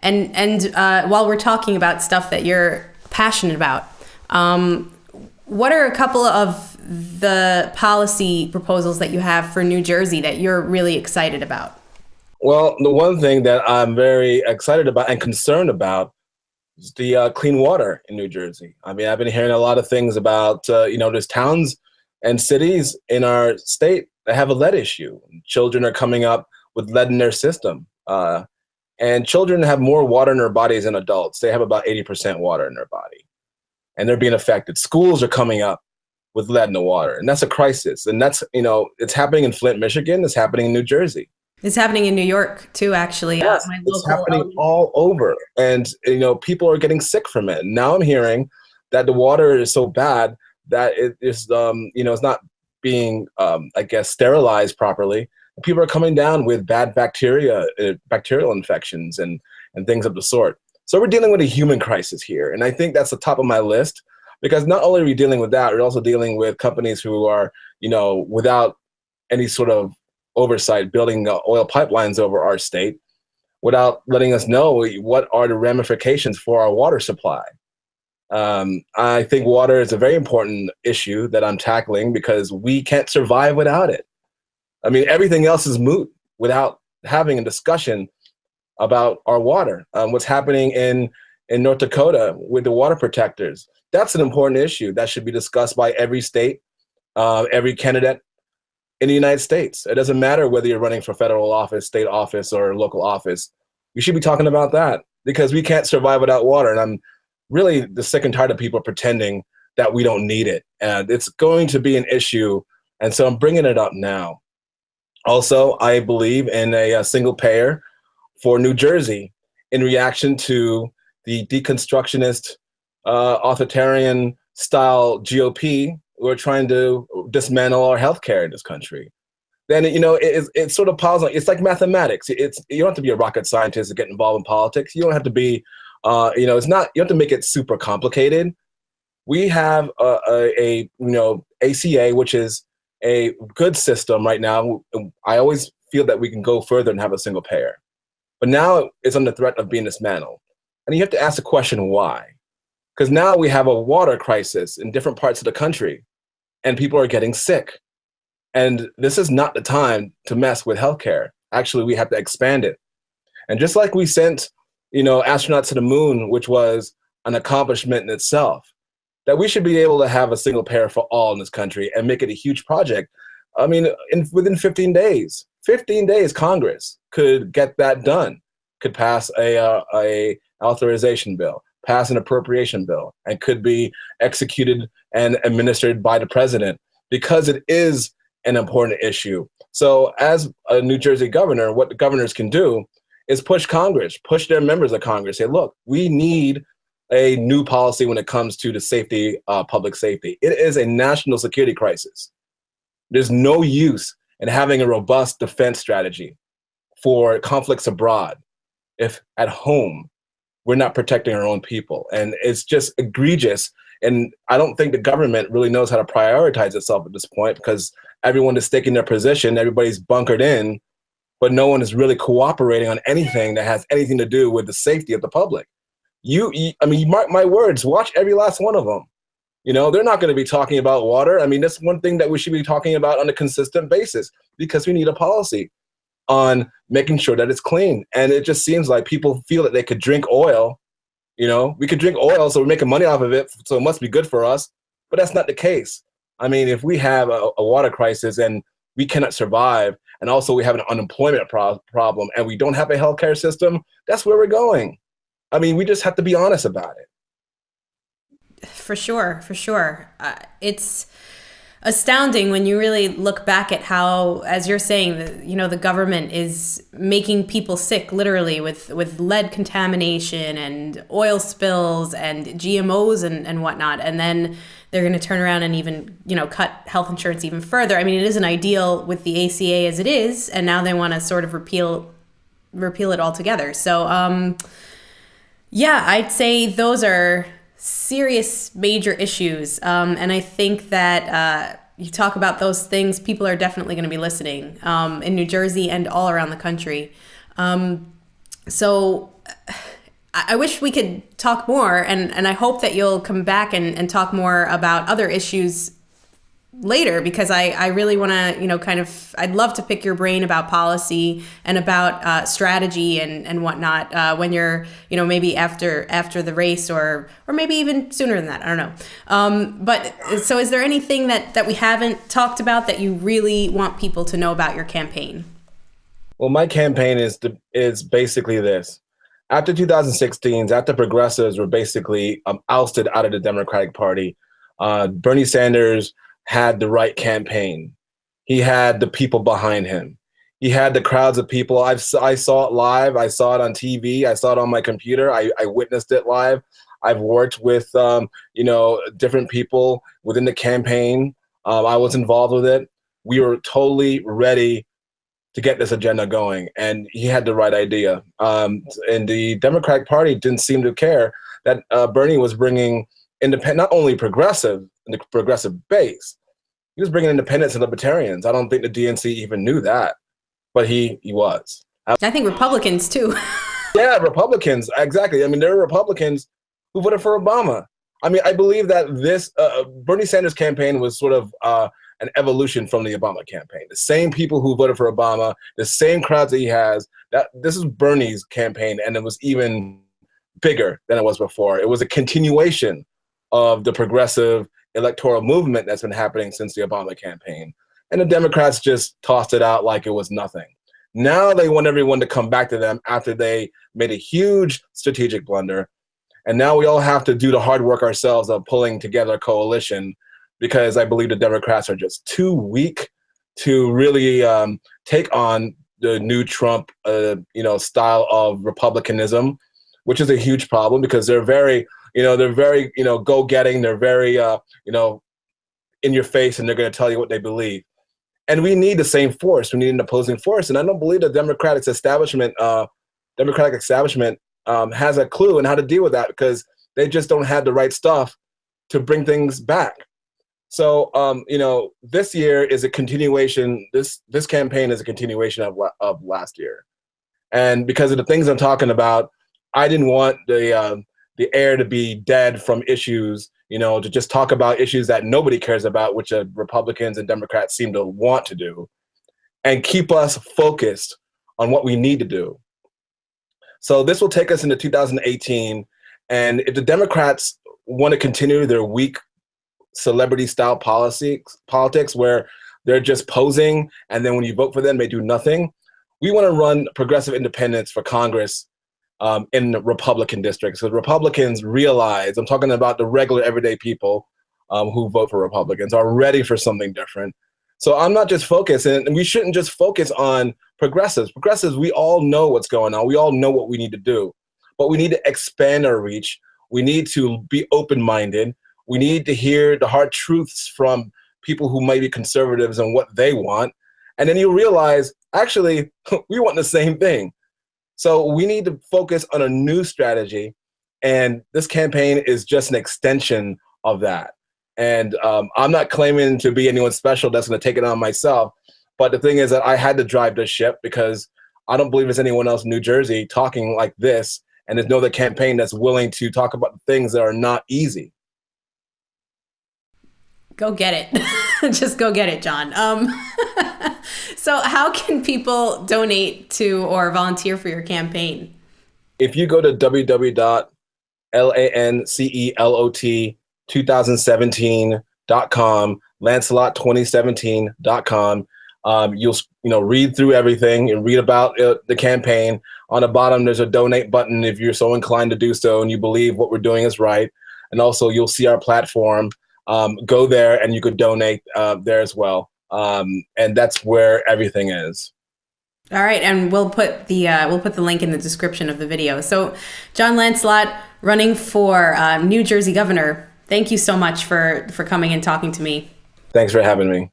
And while we're talking about stuff that you're passionate about, what are a couple of the policy proposals that you have for New Jersey that you're really excited about? Well, the one thing that I'm very excited about and concerned about is the clean water in New Jersey. I mean, I've been hearing a lot of things about, there's towns and cities in our state that have a lead issue. Children are coming up with lead in their system. And children have more water in their bodies than adults. They have about 80% water in their body, and they're being affected. Schools are coming up with lead in the water, and that's a crisis. And that's, it's happening in Flint, Michigan. It's happening in New Jersey. It's happening in New York too, actually. Yes, it's happening all over. And, people are getting sick from it. Now I'm hearing that the water is so bad that it is, it's not being, sterilized properly. People are coming down with bad bacterial infections and things of the sort. So we're dealing with a human crisis here. And I think that's the top of my list, because not only are we dealing with that, we're also dealing with companies who are, without any sort of oversight, building oil pipelines over our state without letting us know what are the ramifications for our water supply. I think water is a very important issue that I'm tackling because we can't survive without it. I mean, everything else is moot without having a discussion about our water. What's happening in North Dakota with the water protectors, that's an important issue that should be discussed by every state, every candidate in the United States. It doesn't matter whether you're running for federal office, state office, or local office. We should be talking about that because we can't survive without water. And I'm really sick and tired of people pretending that we don't need it. And it's going to be an issue. And so I'm bringing it up now. Also, I believe in a single payer for New Jersey in reaction to the deconstructionist, authoritarian style GOP who are trying to dismantle our healthcare in this country. Then, it sort of piles on. It's like mathematics. You don't have to be a rocket scientist to get involved in politics. You don't have to be, it's not, you have to make it super complicated. We have ACA, which is a good system right now. I always feel that we can go further and have a single payer. But now it's under threat of being dismantled. And you have to ask the question, why? Because now we have a water crisis in different parts of the country, and people are getting sick. And this is not the time to mess with healthcare. Actually, we have to expand it. And just like we sent, astronauts to the moon, which was an accomplishment in itself, that we should be able to have a single payer for all in this country and make it a huge project. I mean, within 15 days, Congress could get that done, could pass a authorization bill, pass an appropriation bill, and could be executed and administered by the president because it is an important issue. So as a New Jersey governor, what the governors can do is push Congress, push their members of Congress, say, look, we need a new policy when it comes to the safety, public safety. It is a national security crisis. There's no use in having a robust defense strategy for conflicts abroad if at home we're not protecting our own people. And it's just egregious. And I don't think the government really knows how to prioritize itself at this point because everyone is staking their position, everybody's bunkered in, but no one is really cooperating on anything that has anything to do with the safety of the public. You mark my words, watch every last one of them. They're not going to be talking about water. I mean, that's one thing that we should be talking about on a consistent basis because we need a policy on making sure that it's clean. And it just seems like people feel that they could drink oil. We could drink oil, so we're making money off of it, so it must be good for us. But that's not the case. I mean, if we have a water crisis and we cannot survive, and also we have an unemployment problem, and we don't have a healthcare system, that's where we're going. I mean, we just have to be honest about it. For sure. It's astounding when you really look back at how, as you're saying, the government is making people sick literally with lead contamination and oil spills and GMOs and whatnot. And then they're going to turn around and even, cut health insurance even further. I mean, it isn't ideal with the ACA as it is. And now they want to sort of repeal it altogether. So, yeah, I'd say those are serious major issues. And I think that you talk about those things, people are definitely going to be listening in New Jersey and all around the country. So I wish we could talk more, and I hope that you'll come back and talk more about other issues later, because I really want to, I'd love to pick your brain about policy and about strategy and whatnot when you're, maybe after the race or maybe even sooner than that. I don't know. But so is there anything that we haven't talked about that you really want people to know about your campaign? Well, my campaign is basically this. After 2016, after progressives were basically ousted out of the Democratic Party, Bernie Sanders had the right campaign. He had the people behind him. He had the crowds of people. I saw it live. I saw it on TV. I saw it on my computer. I witnessed it live. I've worked with different people within the campaign. I was involved with it. We were totally ready to get this agenda going, and he had the right idea. And the Democratic Party didn't seem to care that Bernie was bringing independent, not only progressive, the progressive base. He was bringing independents and libertarians. I don't think the DNC even knew that, but he was. I think Republicans too. Yeah, Republicans, exactly. I mean, there are Republicans who voted for Obama. I mean, I believe that this Bernie Sanders campaign was sort of an evolution from the Obama campaign. The same people who voted for Obama, the same crowds that he has, this is Bernie's campaign, and it was even bigger than it was before. It was a continuation of the progressive electoral movement that's been happening since the Obama campaign. And the Democrats just tossed it out like it was nothing. Now they want everyone to come back to them after they made a huge strategic blunder. And now we all have to do the hard work ourselves of pulling together a coalition, because I believe the Democrats are just too weak to really take on the new Trump style of republicanism, which is a huge problem because they're very go-getting. They're very, in your face, and they're going to tell you what they believe. And we need the same force. We need an opposing force. And I don't believe the Democratic establishment has a clue on how to deal with that, because they just don't have the right stuff to bring things back. So, this year is a continuation. This campaign is a continuation of last year. And because of the things I'm talking about, I didn't want the air to be dead from issues, to just talk about issues that nobody cares about, which Republicans and Democrats seem to want to do, and keep us focused on what we need to do. So this will take us into 2018. And if the Democrats want to continue their weak celebrity-style politics where they're just posing, and then when you vote for them, they do nothing, we want to run progressive independents for Congress in the Republican districts. So Republicans realize, I'm talking about the regular everyday people who vote for Republicans, are ready for something different. So I'm not just focused, and we shouldn't just focus on progressives. Progressives, we all know what's going on. We all know what we need to do, but we need to expand our reach. We need to be open-minded. We need to hear the hard truths from people who might be conservatives and what they want. And then you realize, actually, we want the same thing. So we need to focus on a new strategy, and this campaign is just an extension of that. And I'm not claiming to be anyone special that's going to take it on myself, but the thing is that I had to drive this ship because I don't believe there's anyone else in New Jersey talking like this, and there's no other campaign that's willing to talk about things that are not easy. Go get it. Just go get it, Jon. So how can people donate to or volunteer for your campaign? If you go to www.lancelot2017.com, Lancelot2017.com, you'll read through everything and read about the campaign. On the bottom, there's a donate button if you're so inclined to do so and you believe what we're doing is right. And also, you'll see our platform. Go there and you could donate there as well. And that's where everything is. All right, and we'll put the link in the description of the video. So, Jon Lancelot, running for New Jersey governor. Thank you so much for coming and talking to me. Thanks for having me.